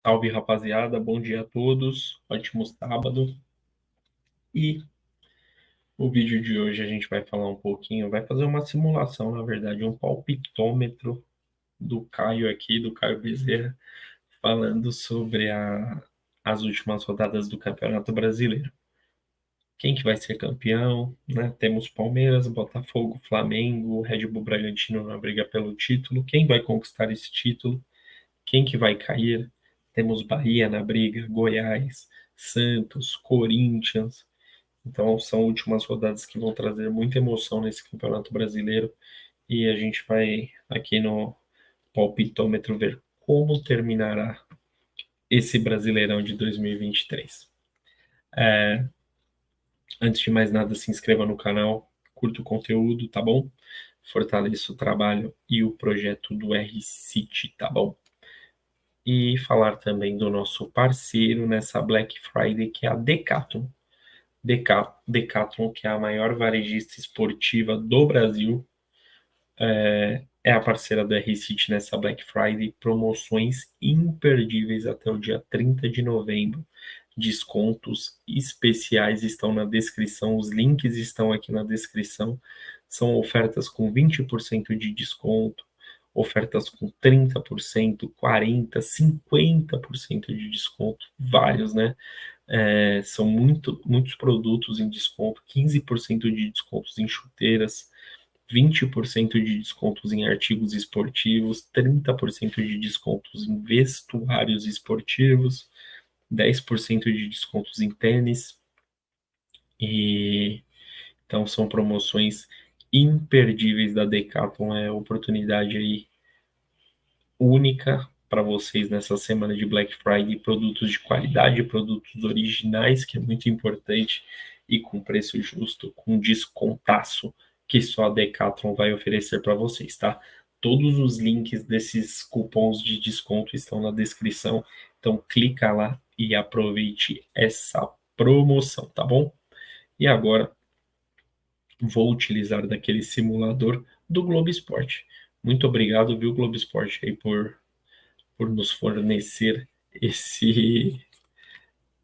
Salve, rapaziada, bom dia a todos, ótimo sábado. E o vídeo de hoje a gente vai falar um pouquinho, vai fazer uma simulação, na verdade, um palpitômetro do Caio aqui, do Caio Bezerra, falando sobre as últimas rodadas do Campeonato Brasileiro. Quem que vai ser campeão, né? Temos Palmeiras, Botafogo, Flamengo, Red Bull Bragantino na briga pelo título. Quem vai conquistar esse título? Quem que vai cair? Temos Bahia na briga, Goiás, Santos, Corinthians. Então são últimas rodadas que vão trazer muita emoção nesse Campeonato Brasileiro e a gente vai aqui no palpitômetro ver como terminará esse Brasileirão de 2023. Antes de mais nada, se inscreva no canal, curta o conteúdo, tá bom? Fortaleça o trabalho e o projeto do R-City, tá bom? E falar também do nosso parceiro nessa Black Friday, que é a Decathlon. Decathlon, que é a maior varejista esportiva do Brasil, é a parceira do R-City nessa Black Friday. Promoções imperdíveis até o dia 30 de novembro. Descontos especiais estão na descrição, os links estão aqui na descrição. São ofertas com 20% de desconto, ofertas com 30%, 40%, 50% de desconto, vários, né? São muitos produtos em desconto, 15% de descontos em chuteiras, 20% de descontos em artigos esportivos, 30% de descontos em vestuários esportivos, 10% de descontos em tênis. E então são promoções imperdíveis da Decathlon, é oportunidade aí única para vocês nessa semana de Black Friday, produtos de qualidade, produtos originais, que é muito importante, e com preço justo, com descontaço que só a Decathlon vai oferecer para vocês, tá? Todos os links desses cupons de desconto estão na descrição, então clica lá e aproveite essa promoção, tá bom? E agora vou utilizar daquele simulador do Globo Esporte. Muito obrigado, viu, Globo Esporte, aí por nos fornecer esse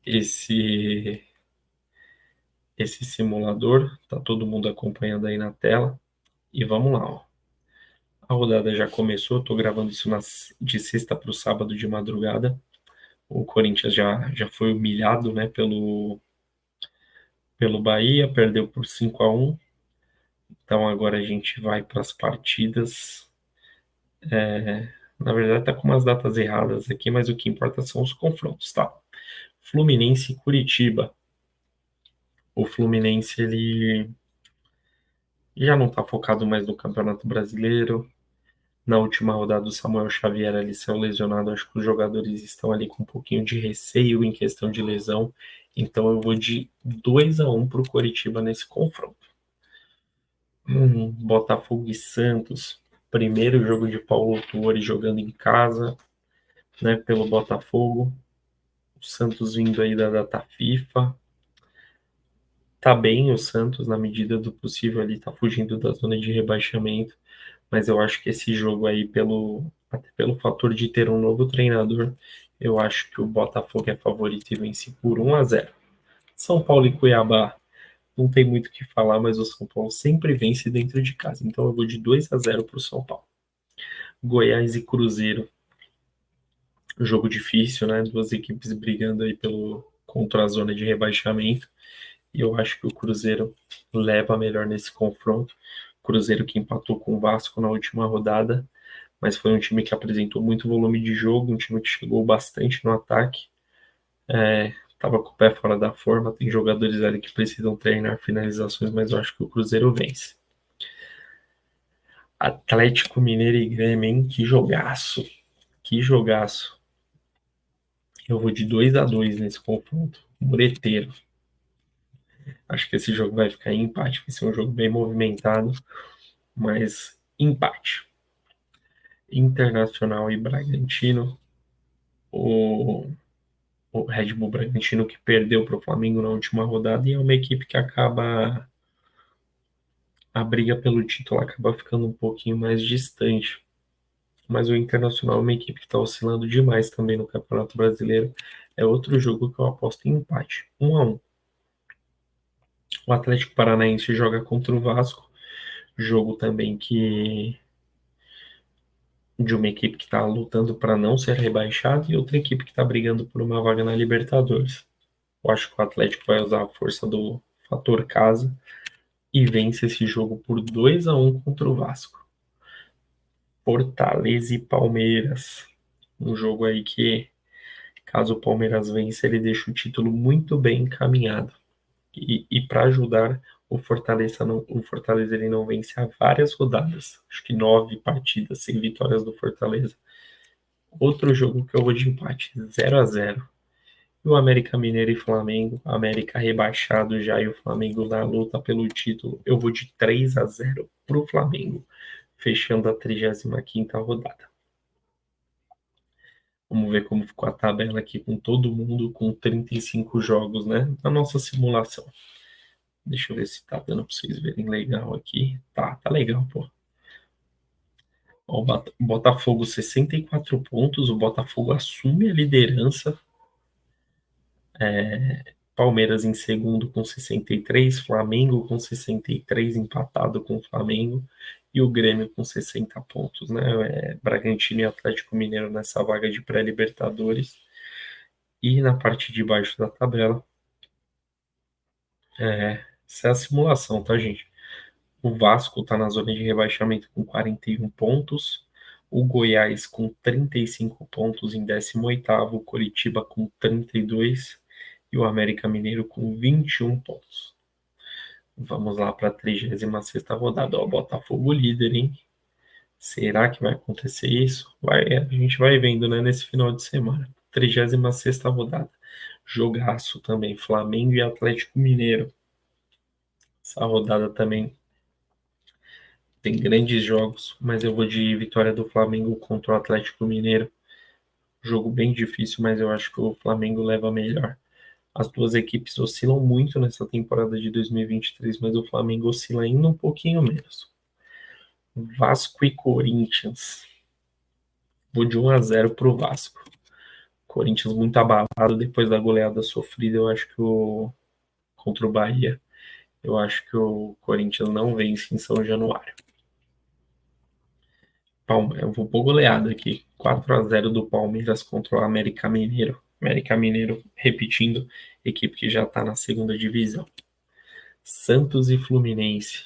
esse simulador. Tá todo mundo acompanhando aí na tela. E vamos lá, ó. A rodada já começou, tô gravando isso de sexta para o sábado de madrugada. O Corinthians já foi humilhado, né, pelo Bahia, perdeu por 5-1. Então agora a gente vai para as partidas. Na verdade, tá com umas datas erradas aqui, mas o que importa são os confrontos, tá? Fluminense e Curitiba. O Fluminense, ele já não está focado mais no Campeonato Brasileiro. Na última rodada, o Samuel Xavier ali saiu lesionado. Acho que os jogadores estão ali com um pouquinho de receio em questão de lesão. Então eu vou de 2-1 para o Coritiba nesse confronto. Botafogo e Santos. Primeiro jogo de Paulo Tuori jogando em casa, né, pelo Botafogo. O Santos vindo aí da data FIFA. Tá bem o Santos na medida do possível ali, tá fugindo da zona de rebaixamento. Mas eu acho que esse jogo aí, até pelo fator de ter um novo treinador, eu acho que o Botafogo é favorito e vence por 1-0. São Paulo e Cuiabá, não tem muito o que falar, mas o São Paulo sempre vence dentro de casa. Então eu vou de 2-0 para o São Paulo. Goiás e Cruzeiro, jogo difícil, né? Duas equipes brigando aí contra a zona de rebaixamento. E eu acho que o Cruzeiro leva melhor nesse confronto. Cruzeiro que empatou com o Vasco na última rodada, mas foi um time que apresentou muito volume de jogo, um time que chegou bastante no ataque, estava com o pé fora da forma, tem jogadores ali que precisam treinar finalizações, mas eu acho que o Cruzeiro vence. Atlético Mineiro e Grêmio, hein? Que jogaço! Que jogaço! Eu vou de 2-2 nesse confronto. Mureteiro. Acho que esse jogo vai ficar em empate, vai ser um jogo bem movimentado, mas empate. Internacional e Bragantino. O o Red Bull Bragantino que perdeu para o Flamengo na última rodada e é uma equipe que acaba a briga pelo título acaba ficando um pouquinho mais distante. Mas o Internacional é uma equipe que está oscilando demais também no Campeonato Brasileiro. É outro jogo que eu aposto em empate, 1-1. O Atlético Paranaense joga contra o Vasco, jogo também que de uma equipe que está lutando para não ser rebaixada e outra equipe que está brigando por uma vaga na Libertadores. Eu acho que o Atlético vai usar a força do fator casa e vence esse jogo por 2-1 contra o Vasco. Fortaleza e Palmeiras. Um jogo aí que, caso o Palmeiras vença, ele deixa o título muito bem encaminhado. E para ajudar, o Fortaleza ele não vence há várias rodadas. Acho que 9 partidas sem vitórias do Fortaleza. Outro jogo que eu vou de empate, 0-0. E o América Mineiro e Flamengo, América rebaixado já e o Flamengo na luta pelo título, eu vou de 3-0 pro Flamengo, fechando a 35ª rodada. Vamos ver como ficou a tabela aqui com todo mundo com 35 jogos, né? Na nossa simulação. Deixa eu ver se tá dando pra vocês verem legal aqui. Tá legal, pô. Ó, o Botafogo 64 pontos, o Botafogo assume a liderança. Palmeiras em segundo com 63, Flamengo com 63, empatado com o Flamengo, e o Grêmio com 60 pontos, né? Bragantino e Atlético Mineiro nessa vaga de pré-Libertadores. E na parte de baixo da tabela, essa é a simulação, tá, gente? O Vasco está na zona de rebaixamento com 41 pontos, o Goiás com 35 pontos em 18º, o Coritiba com 32 e o América Mineiro com 21 pontos. Vamos lá para a 36ª rodada. Ó, Botafogo líder, hein? Será que vai acontecer isso? A gente vai vendo, né, nesse final de semana. 36ª rodada. Jogaço também, Flamengo e Atlético Mineiro. Essa rodada também tem grandes jogos, mas eu vou de vitória do Flamengo contra o Atlético Mineiro. Jogo bem difícil, mas eu acho que o Flamengo leva melhor. As duas equipes oscilam muito nessa temporada de 2023, mas o Flamengo oscila ainda um pouquinho menos. Vasco e Corinthians. Vou de 1-0 pro Vasco. Corinthians muito abalado depois da goleada sofrida, eu acho que contra o Bahia. Eu acho que o Corinthians não vence em São Januário. Eu vou pôr goleada aqui. 4-0 do Palmeiras contra o América Mineiro. América Mineiro, repetindo, equipe que já está na segunda divisão. Santos e Fluminense.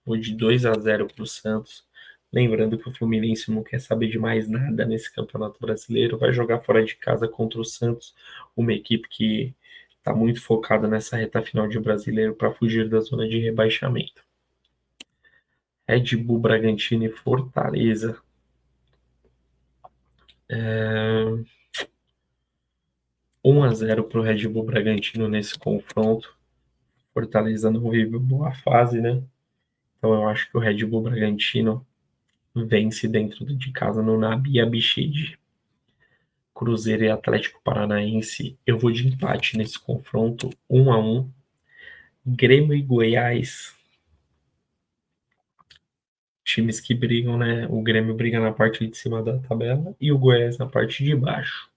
Vou de 2-0 para o Santos. Lembrando que o Fluminense não quer saber de mais nada nesse Campeonato Brasileiro. Vai jogar fora de casa contra o Santos, uma equipe que está muito focada nessa reta final de Brasileiro para fugir da zona de rebaixamento. Red Bull Bragantino e Fortaleza. 1-0 para o Red Bull Bragantino nesse confronto. Fortaleza não vive boa fase, né? Então eu acho que o Red Bull Bragantino vence dentro de casa no Nabi Abichede. Cruzeiro e Atlético Paranaense, eu vou de empate nesse confronto, 1-1. Grêmio e Goiás, times que brigam, né? O Grêmio briga na parte de cima da tabela e o Goiás na parte de baixo.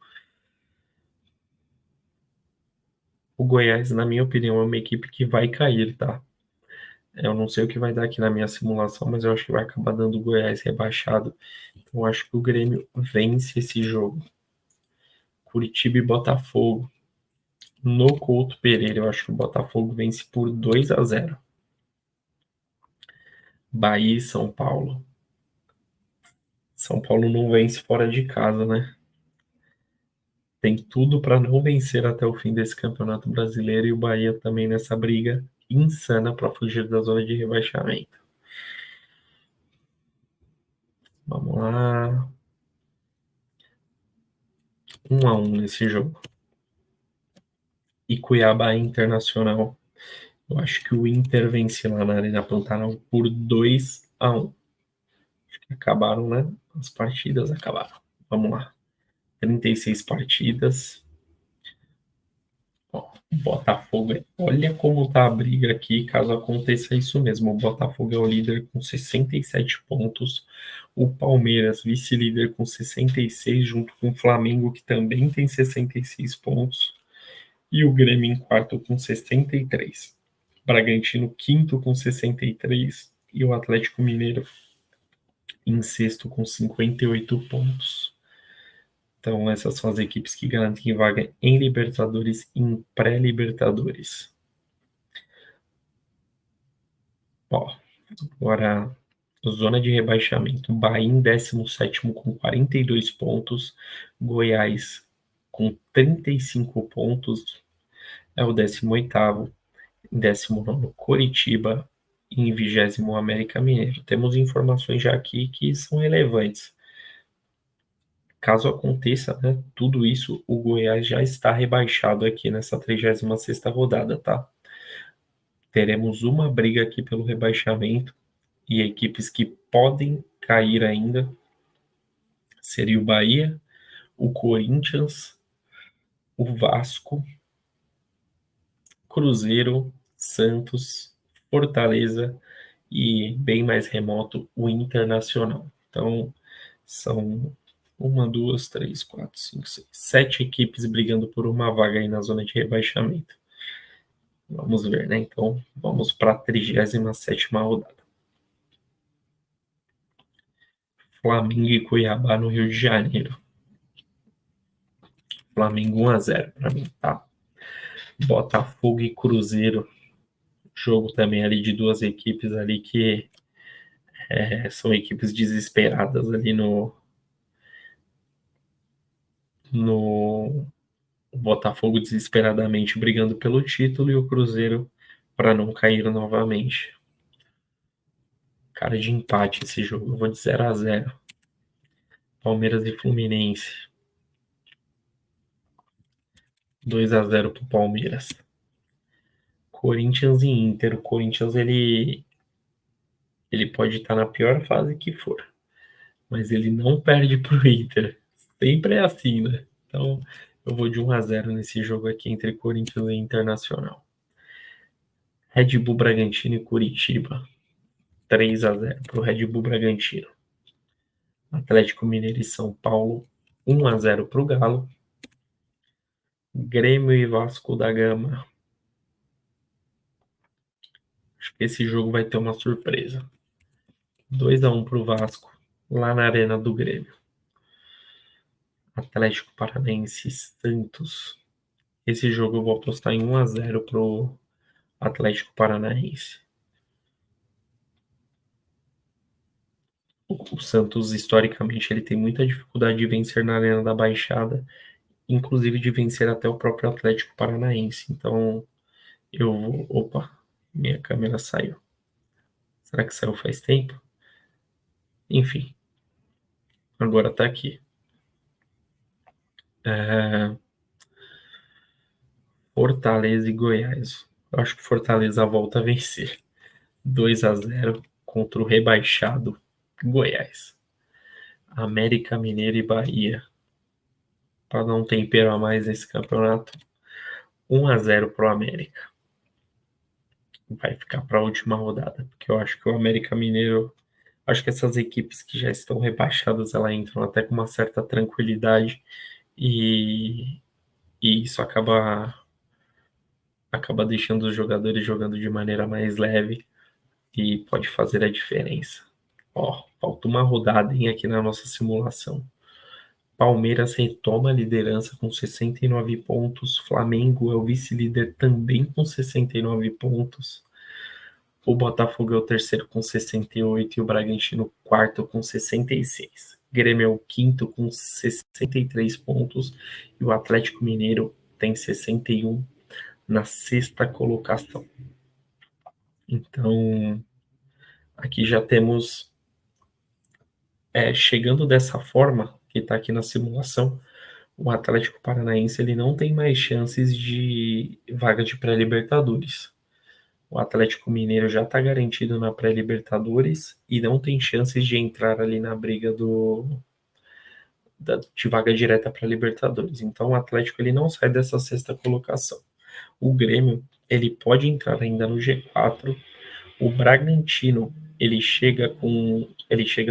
O Goiás, na minha opinião, é uma equipe que vai cair, tá? Eu não sei o que vai dar aqui na minha simulação, mas eu acho que vai acabar dando o Goiás rebaixado. Então eu acho que o Grêmio vence esse jogo. Curitiba e Botafogo. No Couto Pereira, eu acho que o Botafogo vence por 2-0. Bahia e São Paulo. São Paulo não vence fora de casa, né? Tem tudo para não vencer até o fim desse Campeonato Brasileiro e o Bahia também nessa briga insana para fugir da zona de rebaixamento. Vamos lá. 1-1 nesse jogo. E Cuiabá Internacional. Eu acho que o Inter vence lá na Arena Pantanal por 2-1. Acho que acabaram, né? As partidas acabaram. Vamos lá. 36 partidas. Ó, Botafogo, olha como tá a briga aqui, caso aconteça isso mesmo. O Botafogo é o líder com 67 pontos, o Palmeiras, vice-líder com 66, junto com o Flamengo, que também tem 66 pontos, e o Grêmio em quarto com 63. Bragantino quinto com 63 e o Atlético Mineiro em sexto com 58 pontos. Então, essas são as equipes que garantem vaga em Libertadores e em pré-Libertadores. Ó, agora, zona de rebaixamento. Bahia em 17º com 42 pontos. Goiás com 35 pontos. É o 18º. Em 19º, Coritiba. E em 20º, América Mineiro. Temos informações já aqui que são relevantes. Caso aconteça, né, tudo isso, o Goiás já está rebaixado aqui nessa 36ª rodada, tá? Teremos uma briga aqui pelo rebaixamento e equipes que podem cair ainda seria o Bahia, o Corinthians, o Vasco, Cruzeiro, Santos, Fortaleza e bem mais remoto o Internacional. Então são uma, duas, três, quatro, cinco, seis, sete equipes brigando por uma vaga aí na zona de rebaixamento. Vamos ver, né? Então vamos para a 37ª rodada. Flamengo e Cuiabá no Rio de Janeiro. Flamengo 1-0 para mim, tá? Botafogo e Cruzeiro. Jogo também ali de duas equipes ali que são equipes desesperadas ali no Botafogo desesperadamente brigando pelo título e o Cruzeiro para não cair novamente. Cara de empate esse jogo, eu vou de 0-0. Palmeiras e Fluminense. 2-0 pro Palmeiras. Corinthians e Inter. O Corinthians ele pode estar na pior fase que for, mas ele não perde pro Inter. Sempre é assim, né? Então, eu vou de 1-0 nesse jogo aqui entre Corinthians e Internacional. Red Bull Bragantino e Curitiba. 3-0 pro Red Bull Bragantino. Atlético Mineiro e São Paulo. 1-0 pro Galo. Grêmio e Vasco da Gama. Acho que esse jogo vai ter uma surpresa. 2-1 pro Vasco, lá na Arena do Grêmio. Atlético Paranaense e Santos. Esse jogo eu vou apostar em 1-0 pro Atlético Paranaense. O Santos, historicamente, ele tem muita dificuldade de vencer na Arena da Baixada, inclusive de vencer até o próprio Atlético Paranaense. Então, eu vou. Opa, minha câmera saiu. Será que saiu faz tempo? Enfim, agora tá aqui. Fortaleza e Goiás. Eu acho que Fortaleza volta a vencer. 2-0 contra o rebaixado Goiás. América Mineiro e Bahia. Para dar um tempero a mais nesse campeonato. 1-0 pro América. Vai ficar para a última rodada, porque eu acho que o América Mineiro, acho que essas equipes que já estão rebaixadas, ela entram até com uma certa tranquilidade e, e isso acaba deixando os jogadores jogando de maneira mais leve e pode fazer a diferença. Ó, falta uma rodada hein, aqui na nossa simulação. Palmeiras retoma a liderança com 69 pontos. Flamengo é o vice-líder também com 69 pontos. O Botafogo é o terceiro com 68 e o Bragantino quarto com 66. Grêmio é o quinto com 63 pontos e o Atlético Mineiro tem 61 na sexta colocação. Então, aqui já temos, chegando dessa forma, que está aqui na simulação, o Atlético Paranaense ele não tem mais chances de vaga de pré-Libertadores. O Atlético Mineiro já está garantido na pré-Libertadores e não tem chances de entrar ali na briga de vaga direta para Libertadores. Então o Atlético ele não sai dessa sexta colocação. O Grêmio, ele pode entrar ainda no G4. O Bragantino, ele chega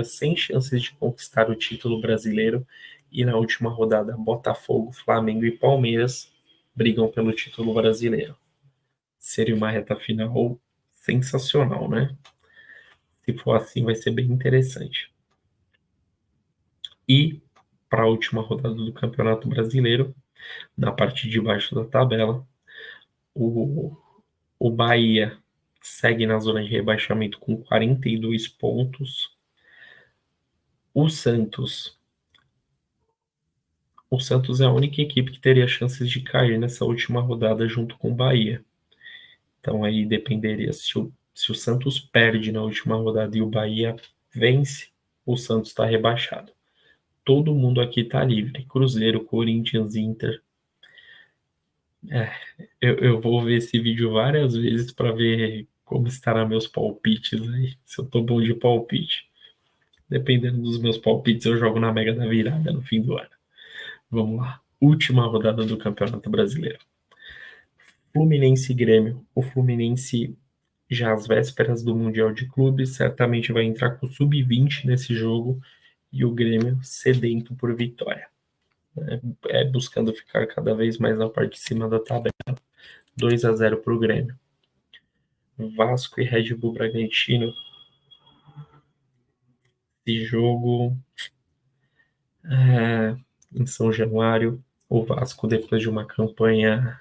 sem chances de conquistar o título brasileiro e na última rodada Botafogo, Flamengo e Palmeiras brigam pelo título brasileiro. Seria uma reta final sensacional, né? Se for assim, vai ser bem interessante. E para a última rodada do Campeonato Brasileiro, na parte de baixo da tabela, o, o Bahia segue na zona de rebaixamento com 42 pontos. O Santos. O Santos é a única equipe que teria chances de cair nessa última rodada junto com o Bahia. Então aí dependeria se o Santos perde na última rodada e o Bahia vence, o Santos está rebaixado. Todo mundo aqui está livre. Cruzeiro, Corinthians, Inter. É, eu vou ver esse vídeo várias vezes para ver como estarão meus palpites aí. Se eu tô bom de palpite. Dependendo dos meus palpites, eu jogo na Mega da Virada no fim do ano. Vamos lá. Última rodada do Campeonato Brasileiro. Fluminense e Grêmio. O Fluminense, já às vésperas do Mundial de Clubes, certamente vai entrar com o sub-20 nesse jogo e o Grêmio sedento por vitória. Buscando ficar cada vez mais na parte de cima da tabela. 2-0 para o Grêmio. Vasco e Red Bull Bragantino. Esse jogo em São Januário. O Vasco, depois de uma campanha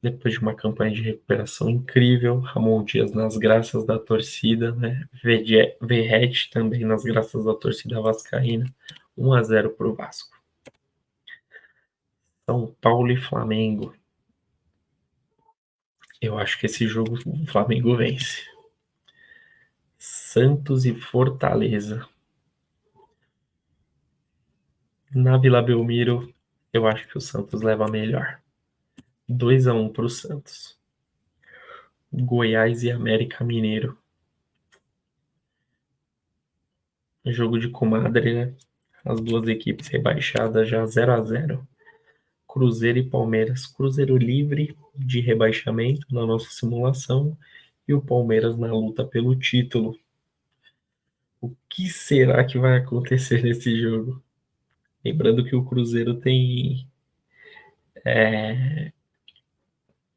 de recuperação incrível, Ramon Dias nas graças da torcida, né? Verratti também nas graças da torcida vascaína. 1-0 para o Vasco. São Paulo e Flamengo. Eu acho que esse jogo o Flamengo vence. Santos e Fortaleza. Na Vila Belmiro, eu acho que o Santos leva a melhor. 2-1 para o Santos. Goiás e América Mineiro. Jogo de comadre, né? As duas equipes rebaixadas já 0-0. Cruzeiro e Palmeiras. Cruzeiro livre de rebaixamento na nossa simulação e o Palmeiras na luta pelo título. O que será que vai acontecer nesse jogo? Lembrando que o Cruzeiro tem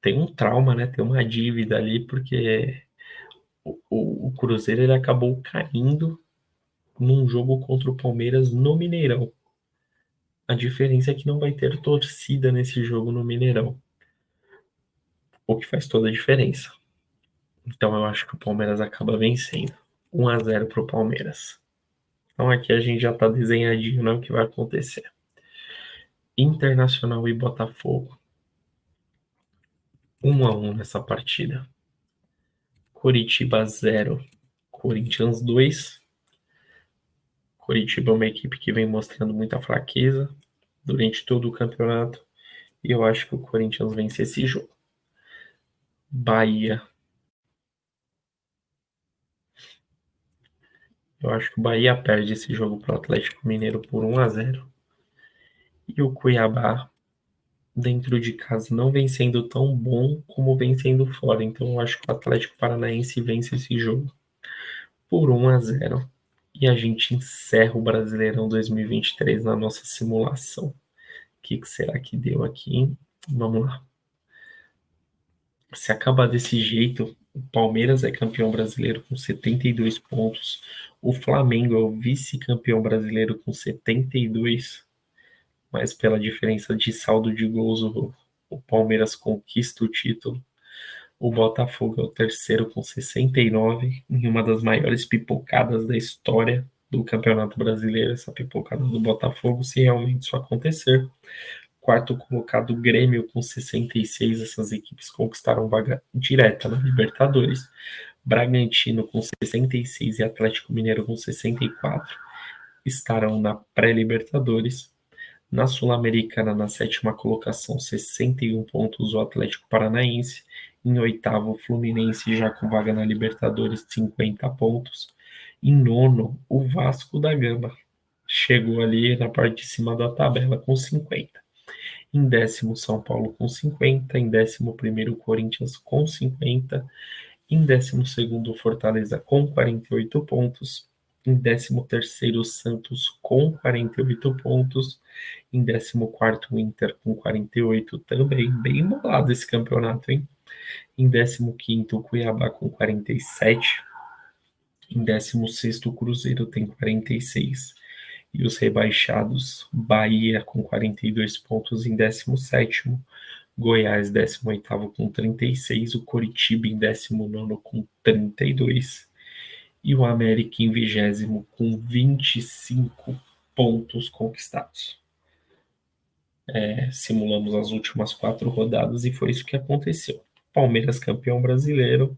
um trauma, né? Tem uma dívida ali, porque o Cruzeiro ele acabou caindo num jogo contra o Palmeiras no Mineirão. A diferença é que não vai ter torcida nesse jogo no Mineirão, o que faz toda a diferença. Então eu acho que o Palmeiras acaba vencendo. 1-0 para o Palmeiras. Então aqui a gente já está desenhadinho, né, o que vai acontecer. Internacional e Botafogo. 1-1 nessa partida. Coritiba 0, Corinthians 2. Coritiba é uma equipe que vem mostrando muita fraqueza durante todo o campeonato e eu acho que o Corinthians vence esse jogo. Bahia. Eu acho que o Bahia perde esse jogo para o Atlético Mineiro por 1-0. E o Cuiabá, dentro de casa, não vem sendo tão bom como vem sendo fora. Então eu acho que o Atlético Paranaense vence esse jogo por 1-0. E a gente encerra o Brasileirão 2023 na nossa simulação. O que será que deu aqui, hein? Vamos lá. Se acabar desse jeito, o Palmeiras é campeão brasileiro com 72 pontos. O Flamengo é o vice-campeão brasileiro com 72. Mas pela diferença de saldo de gols, o Palmeiras conquista o título. O Botafogo é o terceiro com 69, em uma das maiores pipocadas da história do Campeonato Brasileiro, essa pipocada do Botafogo, se realmente isso acontecer. Quarto colocado, Grêmio com 66, essas equipes conquistaram vaga direta na Libertadores. Bragantino com 66 e Atlético Mineiro com 64 estarão na pré-Libertadores. Na Sul-Americana, na sétima colocação, 61 pontos, o Atlético Paranaense. Em oitavo, o Fluminense, já com vaga na Libertadores, 50 pontos. Em nono, o Vasco da Gama. Chegou ali na parte de cima da tabela com 50. Em décimo, São Paulo com 50. Em 11º, Corinthians com 50. Em 12º, Fortaleza com 48 pontos. Em 13º, Santos com 48 pontos. Em 14º, Inter com 48 também. Bem embolado esse campeonato, hein? Em 15º, Cuiabá com 47. Em 16º, Cruzeiro tem 46. E os rebaixados, Bahia com 42 pontos em 17º. Goiás, 18º com 36, o Coritiba em 19º com 32 e o América em 20º com 25 pontos conquistados. Simulamos as últimas 4 rodadas e foi isso que aconteceu. Palmeiras campeão brasileiro,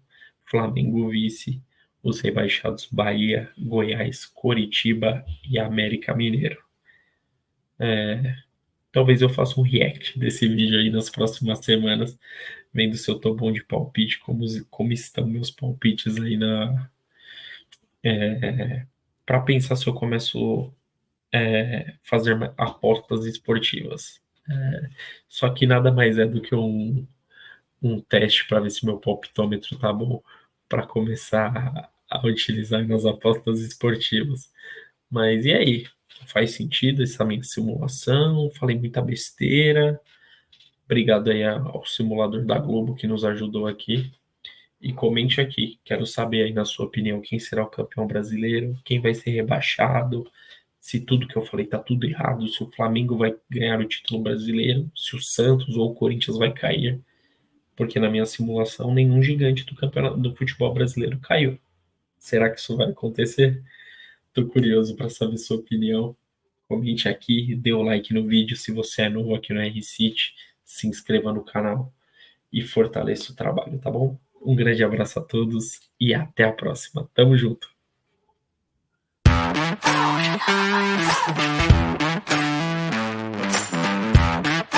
Flamengo vice, os rebaixados Bahia, Goiás, Coritiba e América Mineiro. Talvez eu faça um react desse vídeo aí nas próximas semanas, vendo se eu tô bom de palpite, como estão meus palpites aí para pensar se eu começo fazer apostas esportivas. Só que nada mais é do que um teste para ver se meu palpitômetro tá bom para começar a utilizar nas apostas esportivas. Mas e aí? Faz sentido essa minha simulação? Falei muita besteira? Obrigado aí ao simulador da Globo que nos ajudou aqui. E comente aqui, quero saber aí na sua opinião quem será o campeão brasileiro, quem vai ser rebaixado, se tudo que eu falei tá tudo errado, se o Flamengo vai ganhar o título brasileiro, se o Santos ou o Corinthians vai cair, porque na minha simulação nenhum gigante do campeonato do futebol brasileiro caiu. Será que isso vai acontecer? Tô curioso para saber sua opinião. Comente aqui, dê o like no vídeo se você é novo aqui no R-City, se inscreva no canal e fortaleça o trabalho, tá bom? Um grande abraço a todos e até a próxima. Tamo junto.